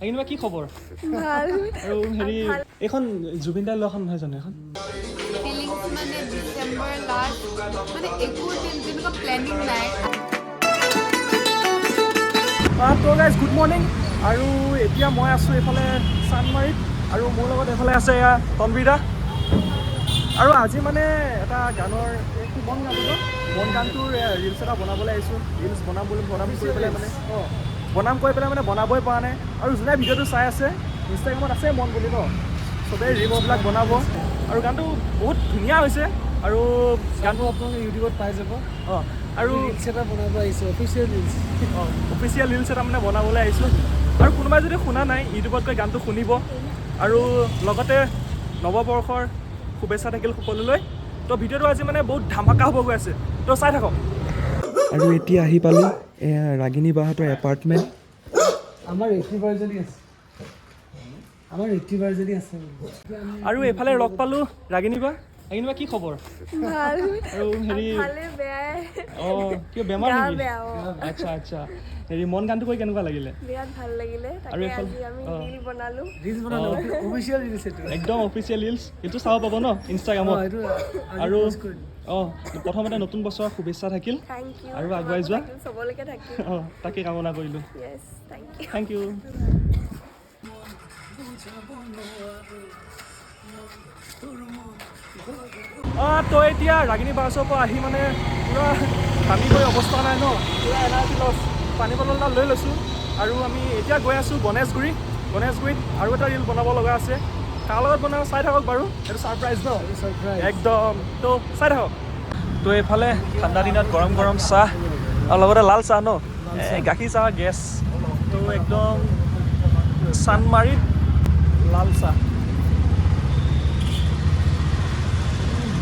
এইনিবা কি খবৰ? ভাল আৰু হেৰি এখন জুবিন দাৰ লোৱাখন নহয় জানো এখন? ফিলিংস মানে ডিসেম্বৰ লাষ্ট মানে একো তেনেকুৱা প্লেনিং নাই। তো গাইজ গুড মৰ্ণিং। আৰু এতিয়া মই আছোঁ এইফালে চানমাৰীত আৰু মোৰ লগত এইফালে আছে এয়া তনবিৰা। আৰু আজি মানে এটা গানৰ কি মন গানটো মন গানটোৰ ৰিলছ এটা বনাবলৈ আহিছোঁ। ৰিলছ বনাম কৰি পেলাই মানে বনাবই পৰা নাই। আৰু যোনে ভিডিঅ'টো চাই আছে ইনষ্টাগ্ৰামত আছে মন বুলি ন, চবেই ৰিলছবিলাক বনাব। আৰু গানটো বহুত ধুনীয়া হৈছে। আৰু গানটো আপোনালোকে ইউটিউবত পাই যাব। আৰু ৰিলছ এটা বনাব আহিছোঁ, অফিচিয়েল ৰিলছ এটা মানে বনাবলৈ আহিছোঁ। আৰু কোনোবাই যদি শুনা নাই ইউটিউবত গৈ গানটো শুনিব। আৰু লগতে নৱবৰ্ষৰ শুভেচ্ছা থাকিল সকলোলৈ। তো ভিডিঅ'টো আজি মানে বহুত ধামাকা হ'ব গৈ আছে, তো চাই থাকক। আৰু এতিয়া আহি পালোঁ এয়া ৰাগিনী বাহঁতৰ এপাৰ্টমেণ্ট। আমাৰ ৰিচিভাৰজনী আছে। আৰু এইফালে লগ পালোঁ ৰাগিনী বা। ৰাগিনী বা কি খবৰ? ভাল আৰু হেৰি ভালে বেয়াই কিয় বেমাৰ গা নেকি? বেয়া আচ্ছা হেৰি মন গানটো কৈ কেনেকুৱা লাগিলে? বিৰাট ভাল লাগিলে। আৰু তাকে এইফালে আজি আমি ৰীল বনালো। অফিচিয়েল ৰিলছ এইটো। একদম অফিচিয়েল ৰিলছ, এইটো চাব পাব ন ইনষ্টাগ্ৰামত। এইটো আৰু প্ৰথমতে নতুন বছৰৰ শুভেচ্ছা থাকিল থেংক ইউ। আৰু আগুৱাই যোৱা। চবলৈকে থাকিল। তাকে কামনা কৰিলোঁ। Yes thank you. Thank you. তো এতিয়া ৰাগিনী বাছৰ পৰা আহি মানে পূৰা ঘামি গৈ অৱস্থা নাই ন, পূৰা এনাৰ্জি লছ। পানী বটল এটা লৈ লৈছোঁ আৰু আমি এতিয়া গৈ আছোঁ গণেশগুৰিত আৰু এটা ৰিল বনাব লগা আছে। কাৰ লগত বনাওঁ চাই থাকক বাৰু, এইটো ছাৰপ্ৰাইজ ন একদম। তো চাই থাকক। তো এইফালে ঠাণ্ডা দিনত গৰম গৰম চাহ আৰু লগতে লাল চাহ ন, গাখীৰ চাহ গেছ। তো একদম চানমাৰীত লাল চাহ।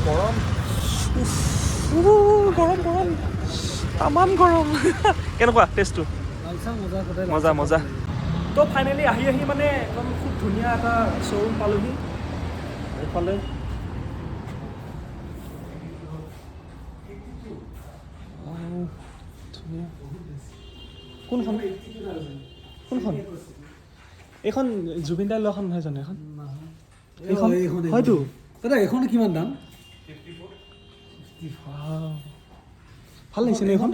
গৰম গৰম তামাম গৰম। কেনেকুৱা টেষ্টটো? মজা। তো ফাইনেলি আহি মানে একদম খুব ধুনীয়া এটা শ্ব'ৰুম পালোহি। এইফালে ধুনীয়া। কোনখন এইখন জুবিন দাৰ লোৱাখন নহয় জানো এখন? এইখন হয়তো দাদা এইখন কিমান দাম? ভাল লাগিছে নে এইখন?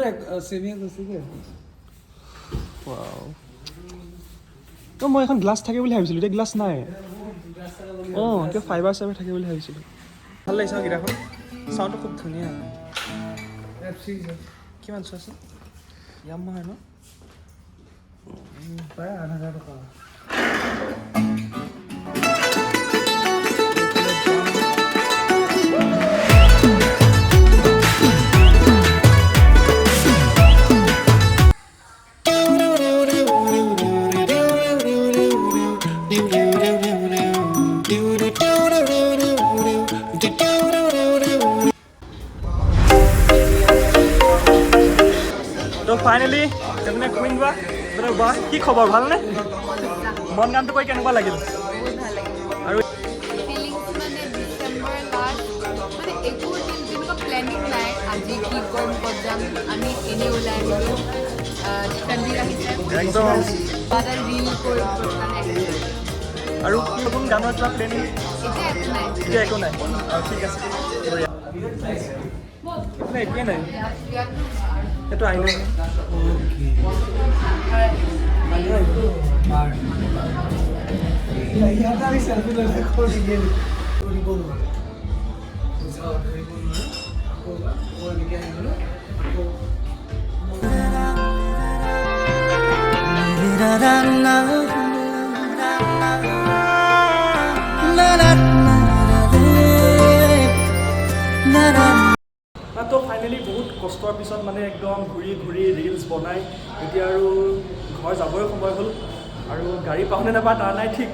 তো মই এখন গ্লাছ থাকে বুলি ভাবিছিলোঁ, এতিয়া গ্লাছ নাই। এতিয়া ফাইবাৰ থাকে বুলি ভাবিছিলোঁ। ভাল লাগিছে ন গীটাৰখন? চাউণ্ডটো খুব ধুনীয়া। কিমান চোৱাচোন? ইয়ামাহাৰ ন? প্ৰায় 8,000 টকা। তো ফাইনেলি এজনে কুইন বা কি খবৰ, ভালনে? মন গানটো কৈ কেনেকুৱা লাগিল? বহুত ভাল লাগিল। আৰু ফিলিংস মানে ডিসেম্বৰ লাষ্ট মানে একো তেনেকুৱা প্লেনিং নাই। আজি কি কৰিম ক'ত যাম, আমি এনেই ওলাই আহিলোঁ। ঠাণ্ডি আহিছে একদম। এটা ৰীল কৰিব কাৰণে আহিছোঁ। আৰু কি নতুন গানৰ কিবা প্লেনিং? এতিয়া একো নাই। এতিয়া একো নাই। ঠিক আছে, একোৱেই নাই। সেইটো আহিলে তো ফাইনেলি বহুত কষ্টৰ পিছত মানে একদম ঘূৰি ৰিলছ বনাই এতিয়া আৰু ঘৰ যাবই সময় হ'ল। আৰু গাড়ী পাওঁনে নাপাওঁ তাৰ নাই ঠিক।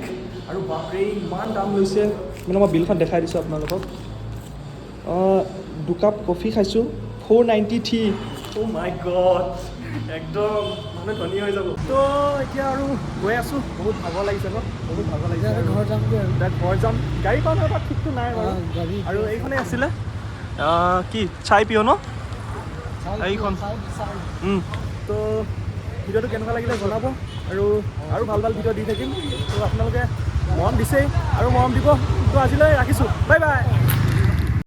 আৰু বাপৰে ইমান দাম লৈছে। মানে মই বিলখন দেখাই দিছোঁ আপোনালোকক। 2 কাপ কফি খাইছোঁ 493। অ' মাই গড, একদম মানুহ ধনী হৈ যাব। তো এতিয়া আৰু গৈ আছোঁ, বহুত ভাগৰ লাগিছে ন, বহুত ভাগৰ লাগিছে। ঘৰ যামগৈ আৰু। ঘৰ যাম, গাড়ী পাওঁ নাপাওঁ ঠিকটো নাই বাৰু। আৰু এইখনেই আছিলে কি চাই পিঅ' ন এইখন। তো ভিডিঅ'টো কেনেকুৱা লাগিলে জনাব আৰু ভাল ভাল ভিডিঅ' দি থাকিম তো আপোনালোকে মৰম দিছেই আৰু মৰম দিব তো আজিলৈ ৰাখিছোঁ বাই বাই